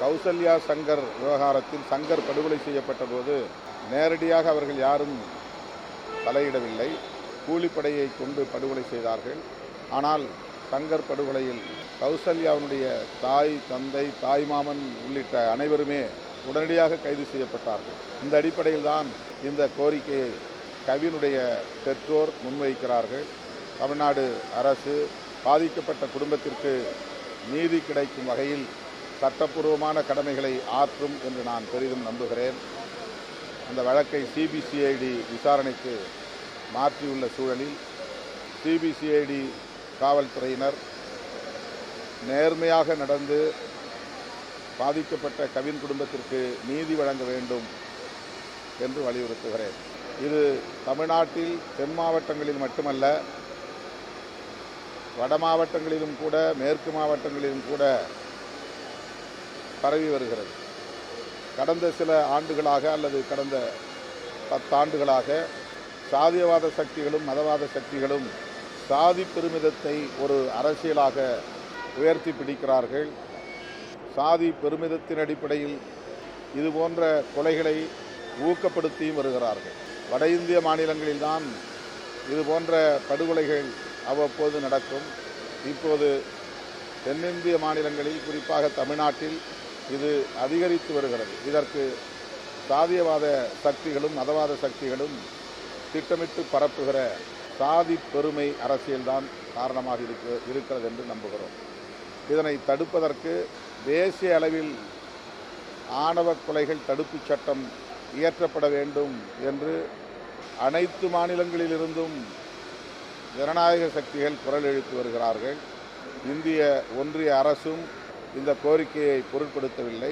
கௌசல்யா சங்கர் விவகாரத்தில் சங்கர் படுகொலை செய்யப்பட்ட போது நேரடியாக அவர்கள் யாரும் தலையிடவில்லை. கூலிப்படையை கொண்டு படுகொலை செய்தார்கள். ஆனால் சங்கர் படுகொலையில் கௌசல்யாவுடைய தாய், தந்தை, தாய்மாமன் உள்ளிட்ட அனைவருமே உடனடியாக கைது செய்யப்பட்டார்கள். இந்த அடிப்படையில் தான் இந்த கோரிக்கையை கவினுடைய பெற்றோர் முன்வைக்கிறார்கள். தமிழ்நாடு அரசு பாதிக்கப்பட்ட குடும்பத்திற்கு நீதி கிடைக்கும் வகையில் சட்டப்பூர்வமான கடமைகளை ஆற்றும் என்று நான் பெரிதும் நம்புகிறேன். அந்த வழக்கை சிபிசிஐடி விசாரணைக்கு மாற்றியுள்ள சூழலில் சிபிசிஐடி காவல்துறையினர் நேர்மையாக நடந்து பாதிக்கப்பட்ட கவின் குடும்பத்திற்கு நீதி வழங்க வேண்டும் என்று வலியுறுத்துகிறேன். இது தமிழ்நாட்டில் தென் மாவட்டங்களில் மட்டுமல்ல, வட மாவட்டங்களிலும் கூட, மேற்கு மாவட்டங்களிலும் கூட பரவி வருகிறது. கடந்த சில ஆண்டுகளாக அல்லது கடந்த 10 ஆண்டுகளாக சாதியவாத சக்திகளும் மதவாத சக்திகளும் சாதி பெருமிதத்தை ஒரு அரசியலாக உயர்த்தி பிடிக்கிறார்கள். சாதி பெருமிதத்தின் அடிப்படையில் இதுபோன்ற கொலைகளை ஊக்கப்படுத்தியும் வருகிறார்கள். வட இந்திய மாநிலங்களில்தான் இதுபோன்ற படுகொலைகள் அவ்வப்போது நடக்கும். இப்போது தென்னிந்திய மாநிலங்களில், குறிப்பாக தமிழ்நாட்டில் இது அதிகரித்து வருகிறது. இதற்கு சாதியவாத சக்திகளும் மதவாத சக்திகளும் திட்டமிட்டு பரப்புகிற சாதி பெருமை அரசியல்தான் காரணமாக இருக்கிறது என்று நம்புகிறோம். இதனை தடுப்பதற்கு தேசிய அளவில் ஆணவ கொலைகள் தடுப்புச் சட்டம் இயற்றப்பட வேண்டும் என்று அனைத்து மாநிலங்களிலிருந்தும் ஜனநாயக சக்திகள் குரல் எழுப்பி வருகிறார்கள். இந்திய ஒன்றிய அரசும் இந்த கோரிக்கையை பொருட்படுத்தவில்லை.